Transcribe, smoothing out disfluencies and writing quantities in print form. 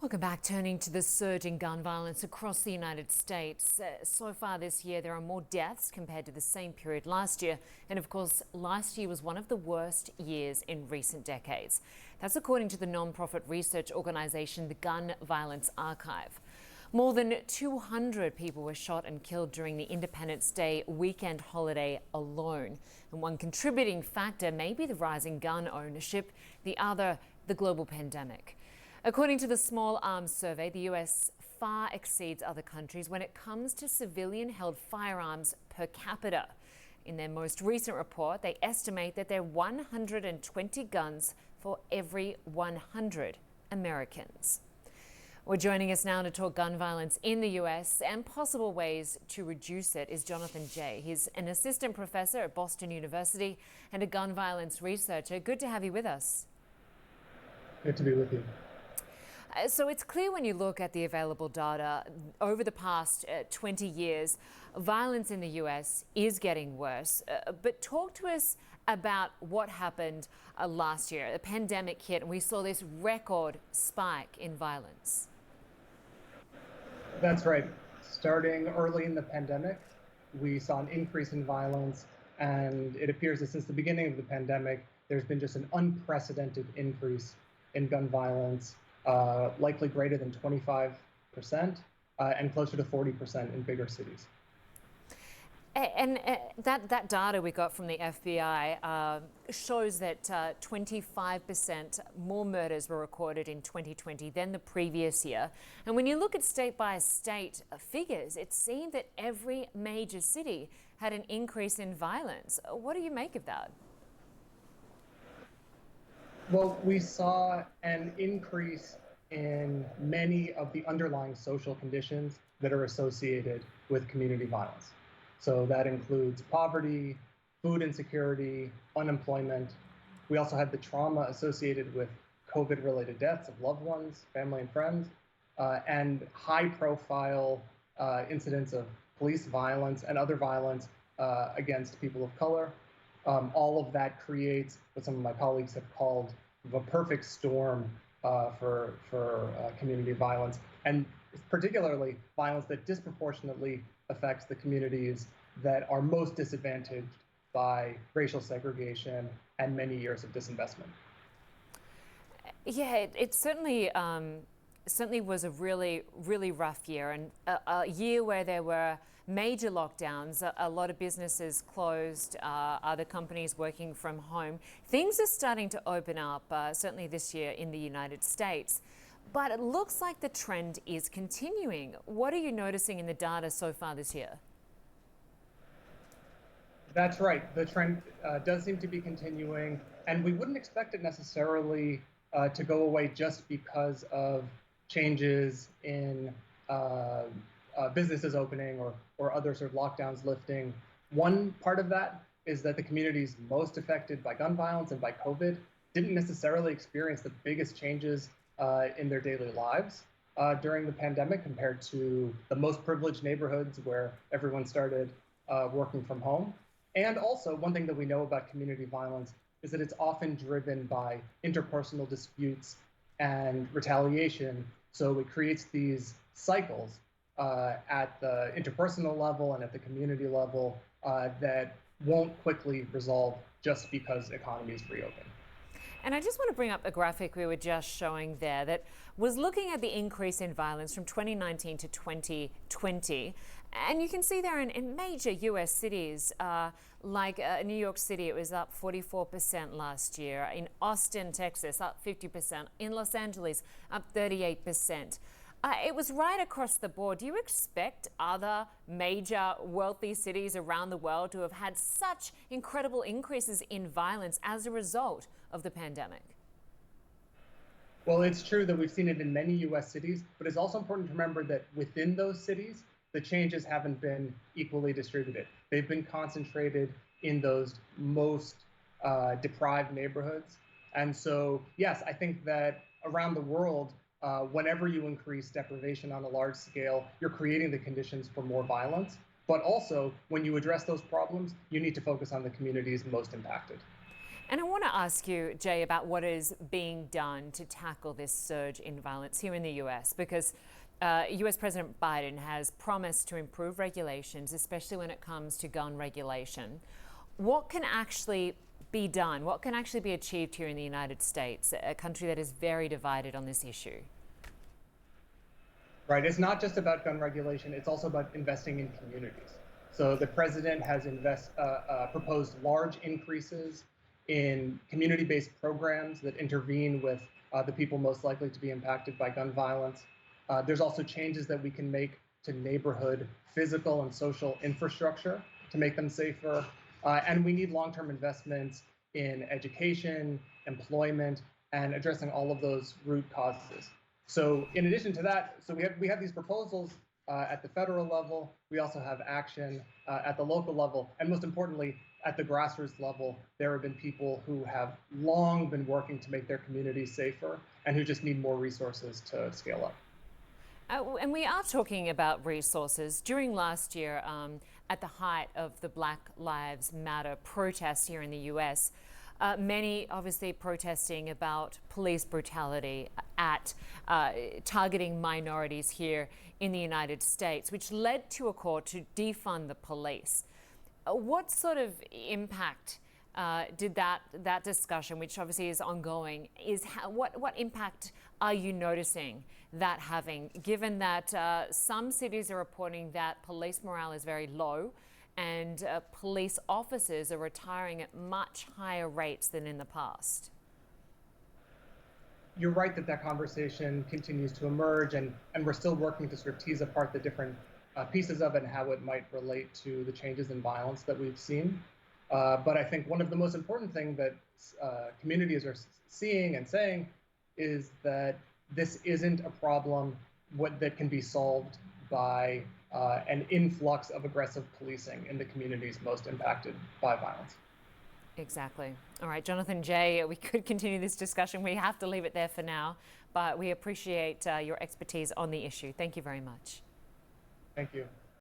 Welcome back. Turning to the surge in gun violence across the United States. So far this year, there are more deaths compared to the same period last year. And of course, last year was one of the worst years in recent decades. That's according to the non-profit research organisation, the Gun Violence Archive. More than 200 people were shot and killed during the Independence Day weekend holiday alone. And one contributing factor may be the rising gun ownership, the other, the global pandemic. According to the Small Arms Survey, the US far exceeds other countries when it comes to civilian-held firearms per capita. In their most recent report, they estimate that there are 120 guns for every 100 Americans. Well, joining us now to talk gun violence in the US and possible ways to reduce it is Jonathan Jay. He's an assistant professor at Boston University and a gun violence researcher. Good to have you with us. Good to be with you. So it's clear when you look at the available data over the past 20 years, violence in the US is getting worse. But talk to us about what happened last year. The pandemic hit and we saw this record spike in violence. That's right. Starting early in the pandemic, we saw an increase in violence, and it appears that since the beginning of the pandemic, there's been just an unprecedented increase in gun violence. Likely greater than 25%, and closer to 40% in bigger cities. And that data we got from the FBI shows that 25% more murders were recorded in 2020 than the previous year. And when you look at state-by-state figures, it seemed that every major city had an increase in violence. What do you make of that? Well, we saw an increase in many of the underlying social conditions that are associated with community violence. So that includes poverty, food insecurity, unemployment. We also had the trauma associated with COVID-related deaths of loved ones, family and friends, and high-profile incidents of police violence and other violence against people of color. All of that creates what some of my colleagues have called a perfect storm for community violence, and particularly violence that disproportionately affects the communities that are most disadvantaged by racial segregation and many years of disinvestment. Yeah, it certainly was a really rough year, and a year where there were major lockdowns, a lot of businesses closed, other companies working from home. Things are starting to open up, certainly this year in the United States, but it looks like the trend is continuing. What are you noticing in the data so far this year? That's right. The trend does seem to be continuing, and we wouldn't expect it necessarily to go away just because of changes in businesses opening or other sort of lockdowns lifting. One part of that is that the communities most affected by gun violence and by COVID didn't necessarily experience the biggest changes in their daily lives during the pandemic compared to the most privileged neighborhoods where everyone started working from home. And also, one thing that we know about community violence is that it's often driven by interpersonal disputes and retaliation. So it creates these cycles at the interpersonal level and at the community level that won't quickly resolve just because economies reopen. And I just want to bring up a graphic we were just showing there that was looking at the increase in violence from 2019 to 2020. And you can see there in major US cities, like New York City, it was up 44% last year. In Austin, Texas, up 50%. In Los Angeles, up 38%. It was right across the board. Do you expect other major wealthy cities around the world to have had such incredible increases in violence as a result of the pandemic? Well, it's true that we've seen it in many US cities, but it's also important to remember that within those cities, the changes haven't been equally distributed. They've been concentrated in those most deprived neighborhoods. And so, yes, I think that around the world, whenever you increase deprivation on a large scale, you're creating the conditions for more violence. But also, when you address those problems, you need to focus on the communities most impacted. And I want to ask you, Jay, about what is being done to tackle this surge in violence here in the US, because US President Biden has promised to improve regulations, especially when it comes to gun regulation. What can actually be done? What can actually be achieved here in the United States, a country that is very divided on this issue? Right. It's not just about gun regulation. It's also about investing in communities. So the president has proposed large increases in community-based programs that intervene with the people most likely to be impacted by gun violence. There's also changes that we can make to neighborhood physical and social infrastructure to make them safer. And we need long-term investments in education, employment, and addressing all of those root causes. So in addition to that, so we have these proposals at the federal level. We also have action at the local level. And most importantly, at the grassroots level, there have been people who have long been working to make their communities safer and who just need more resources to scale up. And we are talking about resources. During last year, at the height of the Black Lives Matter protests here in the US, many obviously protesting about police brutality at targeting minorities here in the United States, which led to a call to defund the police. What sort of impact did that discussion, which obviously is ongoing, what impact are you noticing that having, given that some cities are reporting that police morale is very low and police officers are retiring at much higher rates than in the past? You're right that that conversation continues to emerge, and we're still working to sort of tease apart the different pieces of it and how it might relate to the changes in violence that we've seen. But I think one of the most important things that communities are seeing and saying is that this isn't a problem that can be solved by an influx of aggressive policing in the communities most impacted by violence. Exactly. All right, Jonathan, Jay, we could continue this discussion. We have to leave it there for now, but we appreciate your expertise on the issue. Thank you very much. Thank you.